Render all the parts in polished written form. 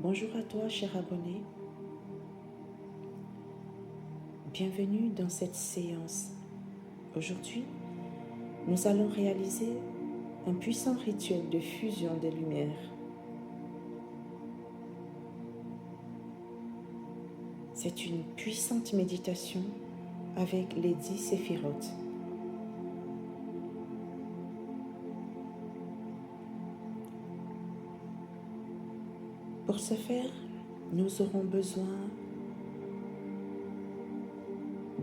Bonjour à toi, cher abonné. Bienvenue dans cette séance. Aujourd'hui, nous allons réaliser un puissant rituel de fusion des lumières. C'est une puissante méditation avec les 10 séphirotes. Pour ce faire, nous aurons besoin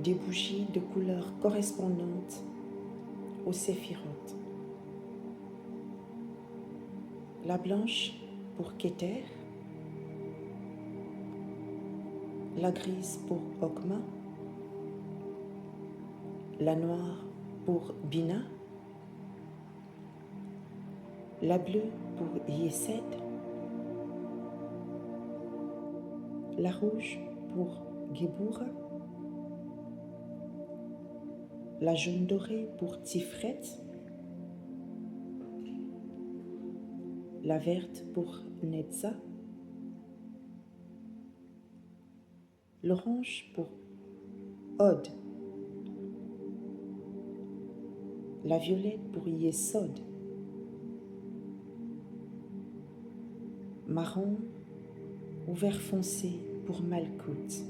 des bougies de couleur correspondante aux séphirotes. La blanche pour Keter, la grise pour Okma, la noire pour Bina, la bleue pour Yesed, la rouge pour Gebura, la jaune dorée pour Tifret, la verte pour Netza, l'orange pour Od, la violette pour Yesod, marron ou vert foncé pour Malkout.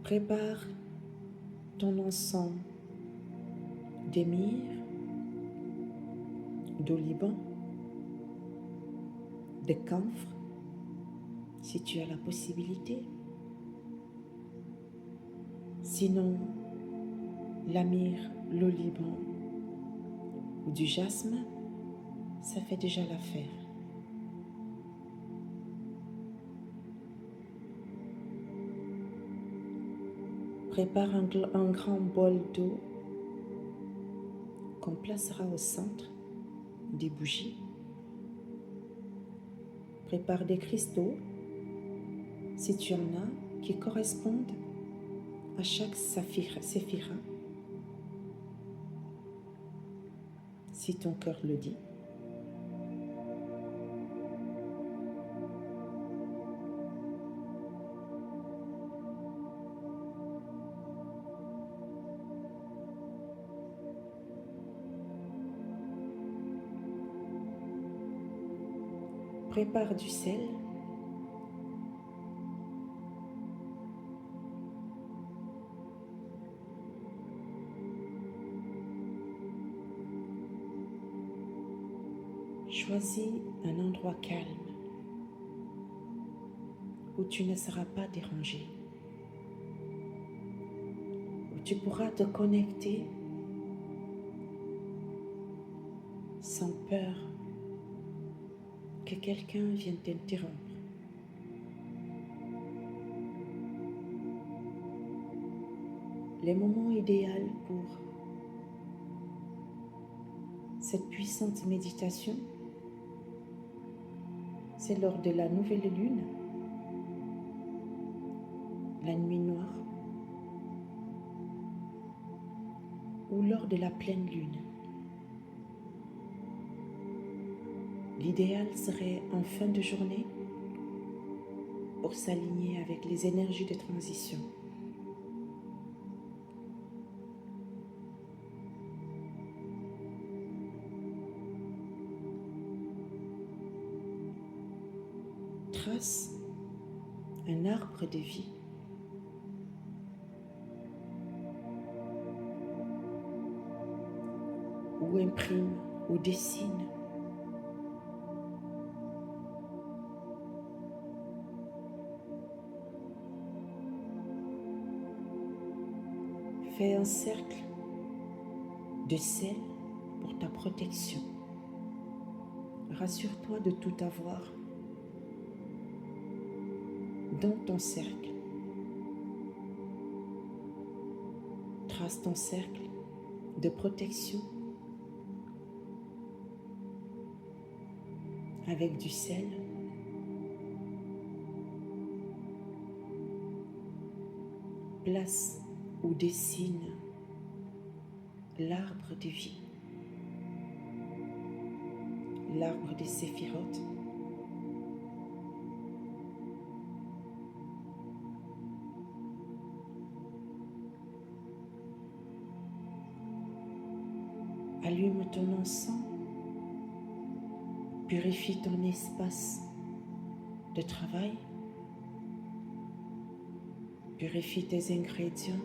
Prépare ton encens d'émir, d'oliban, de camphre, si tu as la possibilité. Sinon, l'amir, l'oliban ou du jasmin, ça fait déjà l'affaire. Prépare un grand bol d'eau qu'on placera au centre des bougies. Prépare des cristaux, si tu en as, qui correspondent à chaque séphira, si ton cœur le dit. Prépare du sel. Choisis un endroit calme où tu ne seras pas dérangé, où tu pourras te connecter sans peur que quelqu'un vienne t'interrompre. Les moments idéaux pour cette puissante méditation, c'est lors de la nouvelle lune, la nuit noire, ou lors de la pleine lune. L'idéal serait en fin de journée pour s'aligner avec les énergies de transition. Trace un arbre de vie. Ou imprime ou dessine. Fais un cercle de sel pour ta protection. Rassure-toi de tout avoir dans ton cercle. Trace ton cercle de protection avec du sel. Place ou dessine l'arbre de vie. l'arbre des séphirotes. Allume ton encens, purifie ton espace de travail, purifie tes ingrédients,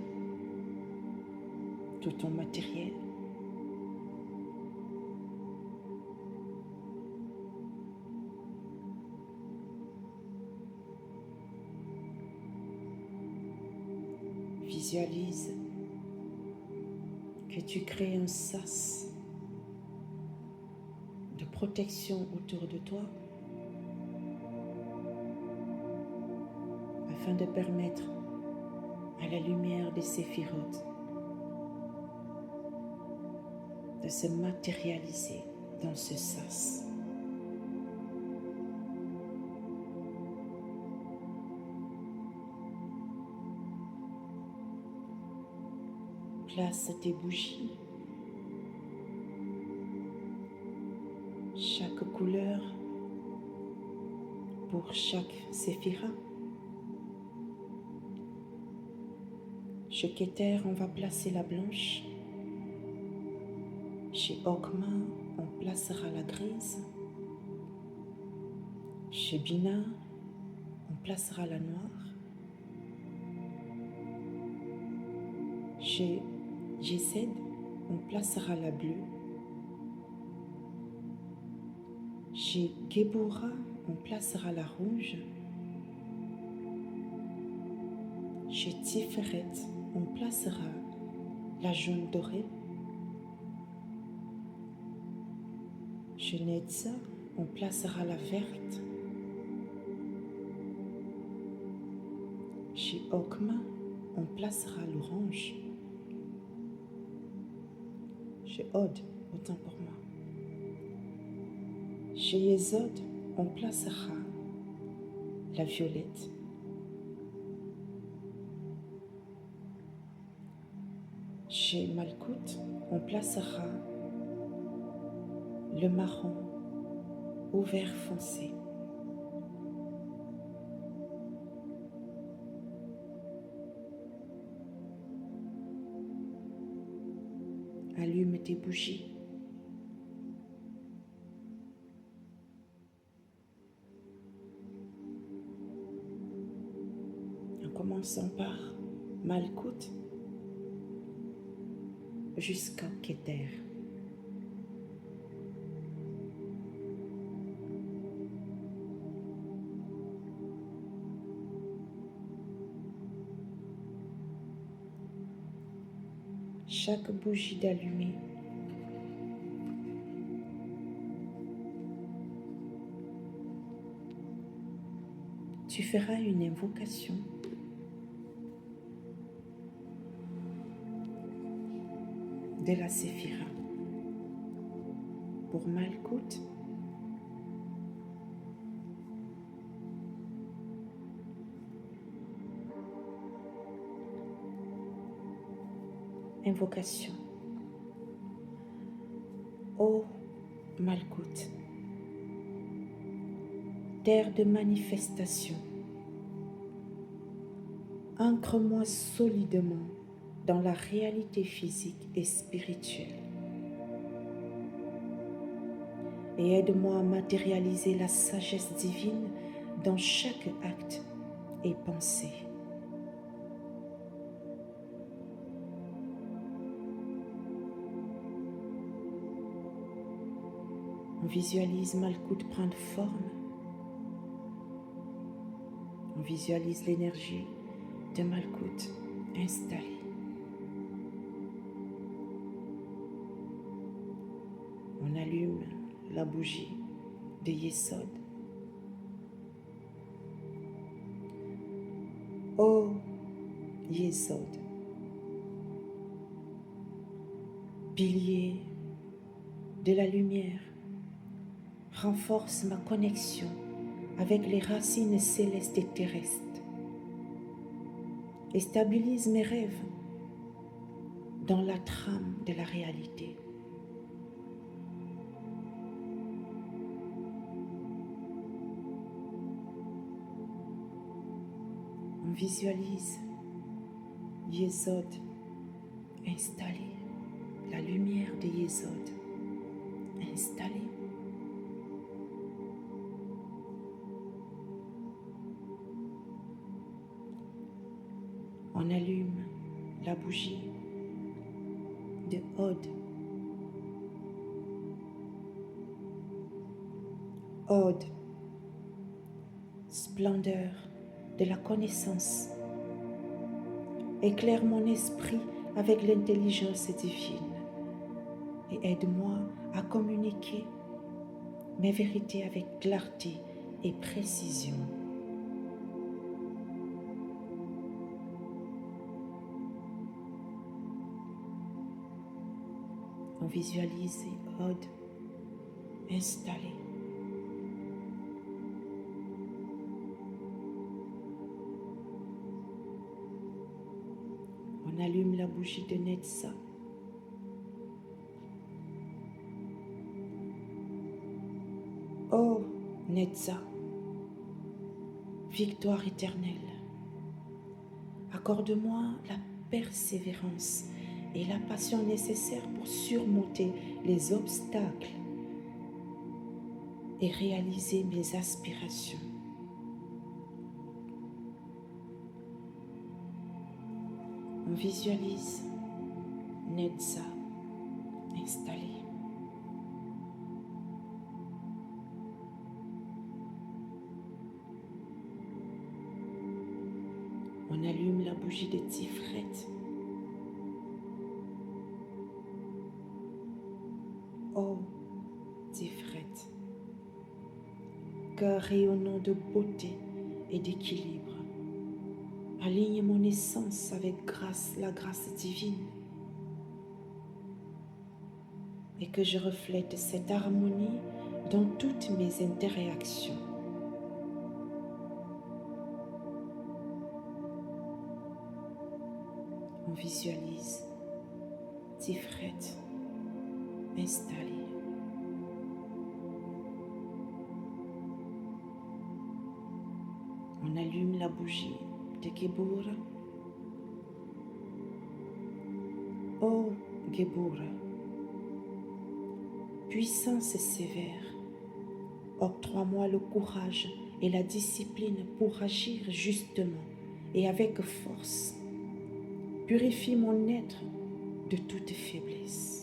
tout ton matériel. Visualise que tu crées un sas de protection autour de toi afin de permettre à la lumière des séphirotes de se matérialiser dans ce sas. Place tes bougies, chaque couleur pour chaque séphira. Chez Keter, on va placer la blanche. Chez Okma, on placera la grise. Chez Bina, on placera la noire. Chez Jesed, on placera la bleue. Chez Gebora, on placera la rouge. Chez Tiferet, on placera la jaune dorée. Chez Netza, on placera la verte. Chez Okma, on placera l'orange. Chez Od, autant pour moi. Chez Yesod, on placera la violette. Chez Malkout, on placera le marron au vert foncé. Allume tes bougies. En commençant par Malkout jusqu'à Keter. Chaque bougie d'allumée tu feras une invocation de la séphira. Pour Malkout, invocation. Ô Malkout, terre de manifestation, ancre-moi solidement dans la réalité physique et spirituelle et aide-moi à matérialiser la sagesse divine dans chaque acte et pensée. On visualise Malkout prendre forme. On visualise l'énergie de Malkout installée. On allume la bougie de Yesod. Ô Yesod, pilier de la lumière, renforce ma connexion avec les racines célestes et terrestres et stabilise mes rêves dans la trame de la réalité. On visualise Yesod installé, la lumière de Yesod installée. On allume la bougie de Od. Od, splendeur de la connaissance. Éclaire mon esprit avec l'intelligence divine et aide-moi à communiquer mes vérités avec clarté et précision. On visualise Od installé. On allume la bougie de Netza. Oh Netza, victoire éternelle, accorde-moi la persévérance et la passion nécessaires pour surmonter les obstacles et réaliser mes aspirations. On visualise Netza installée. On allume la bougie de Tifret. Oh, Tifret, cœur rayonnant de beauté et d'équilibre, aligne mon essence avec grâce, la grâce divine, et que je reflète cette harmonie dans toutes mes interactions. On visualise Tifret installé. On allume la bougie de Gebura. Oh Gebura, puissance sévère, octroie-moi le courage et la discipline pour agir justement et avec force. Purifie mon être de toute faiblesse.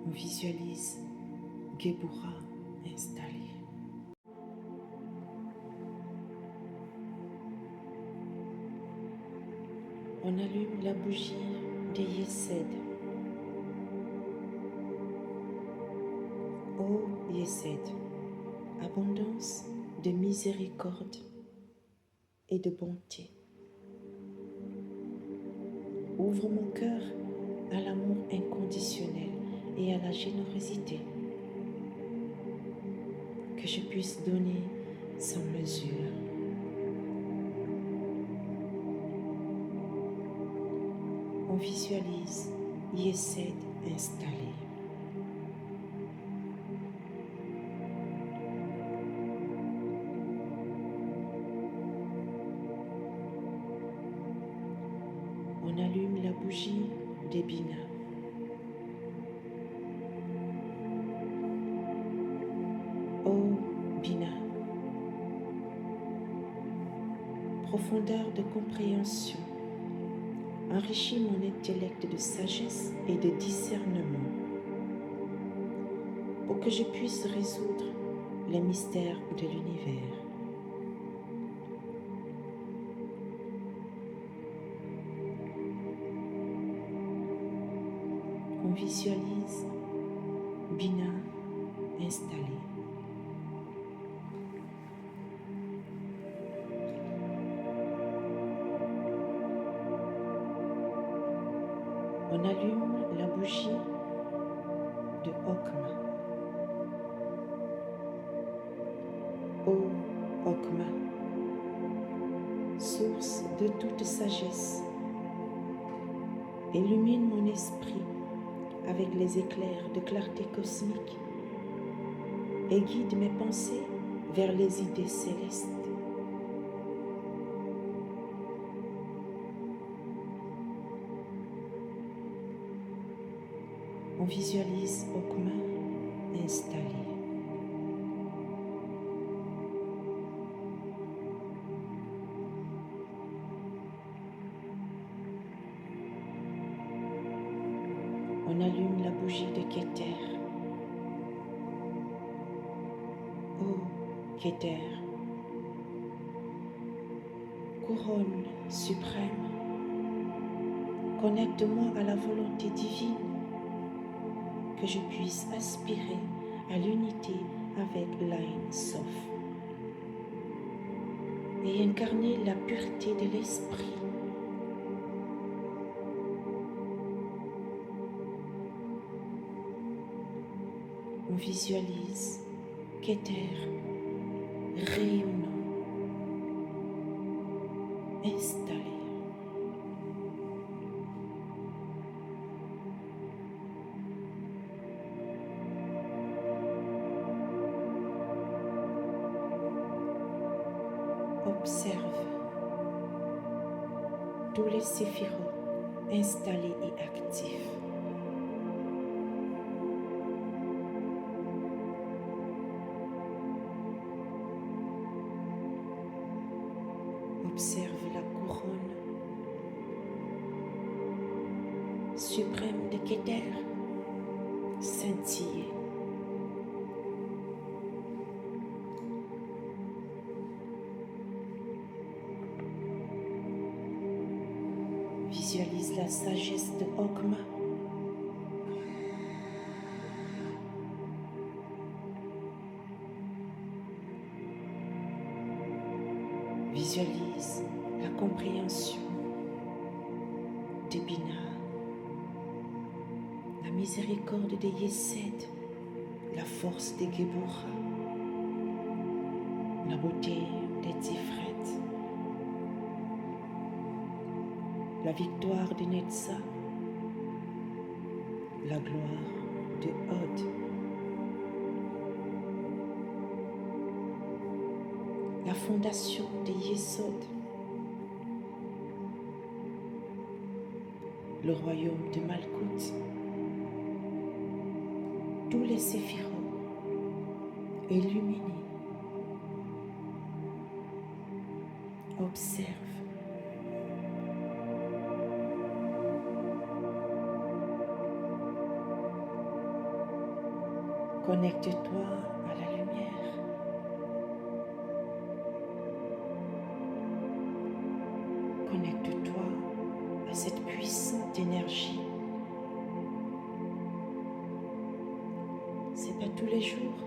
On visualise Gebura installé. On allume la bougie de Yesed. Oh Yesed, abondance de miséricorde et de bonté. Ouvre mon cœur à l'amour inconditionnel et à la générosité, que je puisse donner sans mesure. On visualise Yesed installé. On allume la bougie de Bina. Oh Bina, profondeur de compréhension, enrichis mon intellect de sagesse et de discernement pour que je puisse résoudre les mystères de l'univers. On visualise Bina installée. On allume la bougie de Okma. Oh Okma, source de toute sagesse, illumine mon esprit avec les éclairs de clarté cosmique et guide mes pensées vers les idées célestes. On visualise Okma installé. On allume la bougie de Keter. Oh, Keter, couronne suprême, connecte-moi à la volonté divine, que je puisse aspirer à l'unité avec l'Ain Sof et incarner la pureté de l'esprit. On visualise Keter rayonnant, installé. Observe tous les séphirotes installés et actifs. Observe la couronne suprême de Keter scintiller. Visualise la sagesse de Okma. Visualise la compréhension de Bina, la miséricorde de Yesed, la force de Geburah, la beauté de Tiferet, la victoire de Netza, la gloire de Hod, la fondation de Yesod, le royaume de Malkout, tous les séphirotes illuminés. Observe. Connecte-toi à la lumière. Connecte-toi à cette puissante énergie. C'est pas tous les jours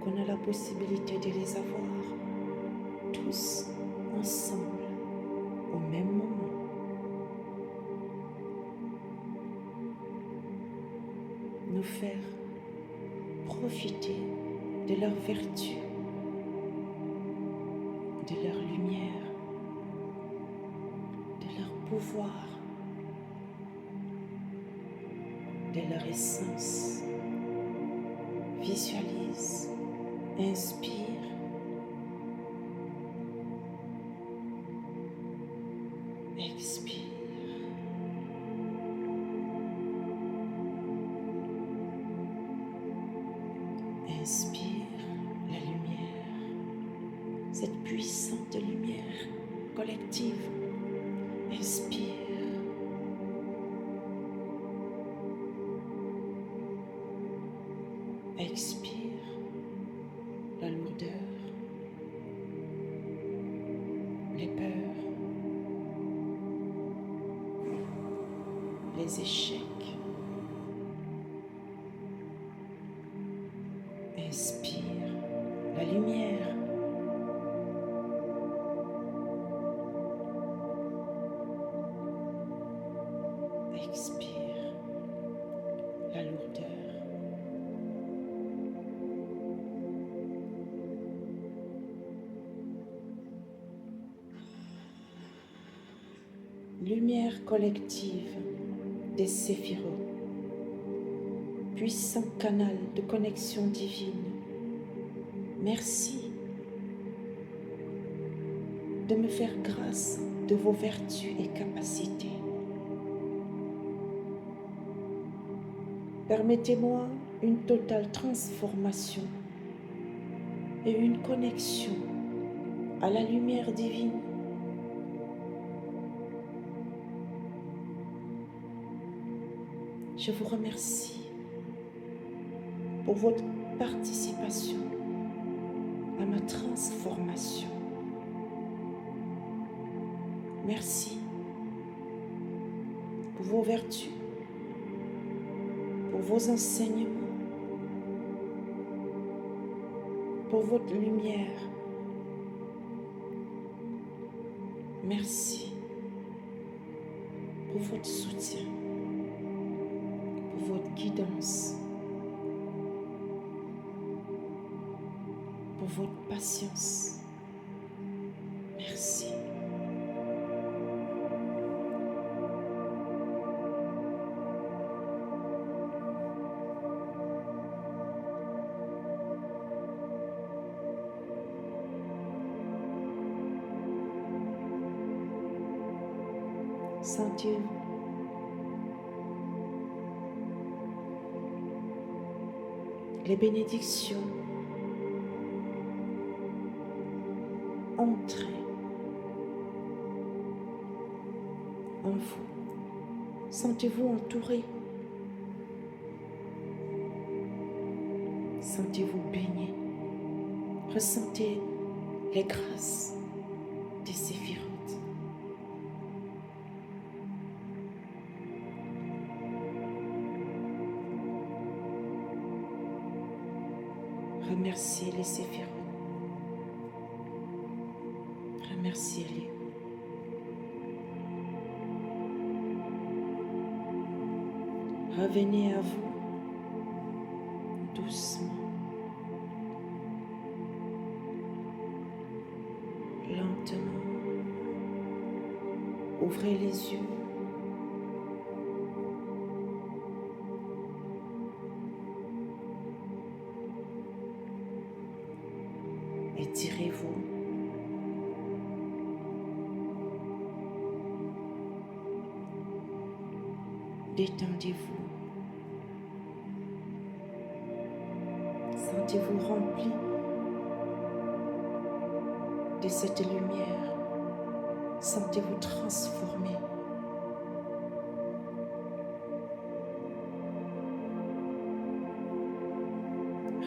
qu'on a la possibilité de les avoir tous ensemble au même moment. Nous faire profiter de leur vertu, de leur lumière, de leur pouvoir, de leur essence. Visualise, inspire, expire. Inspire la lumière, cette puissante lumière collective. Inspire. Expire la lourdeur, les peurs, les échecs. Inspire la lumière. Expire la lourdeur. Lumière collective des séphirotes. puissant canal de connexion divine. Merci de me faire grâce de vos vertus et capacités. Permettez-moi une totale transformation et une connexion à la lumière divine. Je vous remercie pour votre participation à ma transformation. Merci pour vos vertus, pour vos enseignements, pour votre lumière. Merci pour votre soutien, pour votre guidance, pour votre patience. Merci. Sentez les bénédictions entrer en vous. Sentez-vous entouré. Sentez-vous baigné. Ressentez les grâces des séphirotes. Remerciez les séphirotes. Remerciez-les. Revenez à vous doucement, lentement. Ouvrez les yeux. Étirez-vous. Détendez-vous. Sentez-vous rempli de cette lumière. Sentez-vous transformé.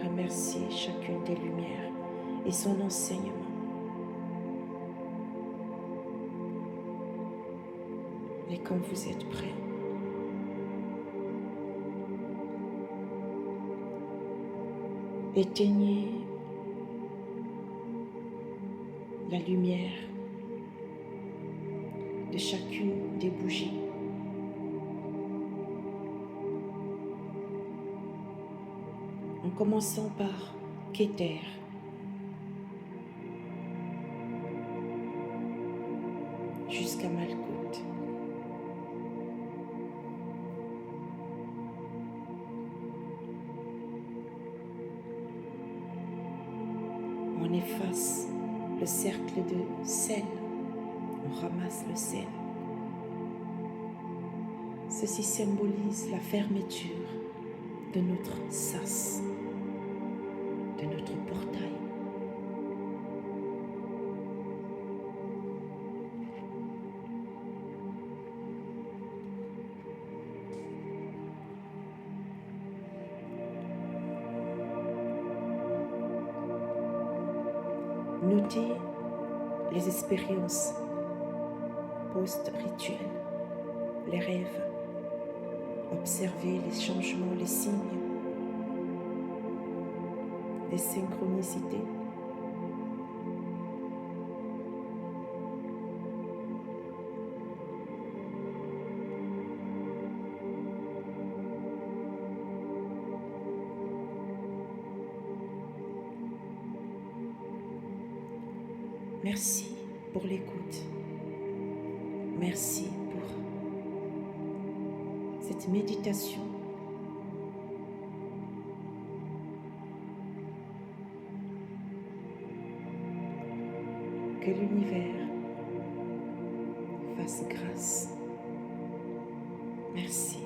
Remerciez chacune des lumières et son enseignement. Et quand vous êtes prêt, éteignez la lumière de chacune des bougies. En commençant par Keter, jusqu'à Malkout. On efface le cercle de sel, on ramasse le sel. Ceci symbolise la fermeture de notre sas, de notre portail. Notez les expériences post-rituelles, les rêves. Observez les changements, les signes, les synchronicités. Merci pour l'écoute. Merci pour cette méditation. que l'univers fasse grâce. Merci.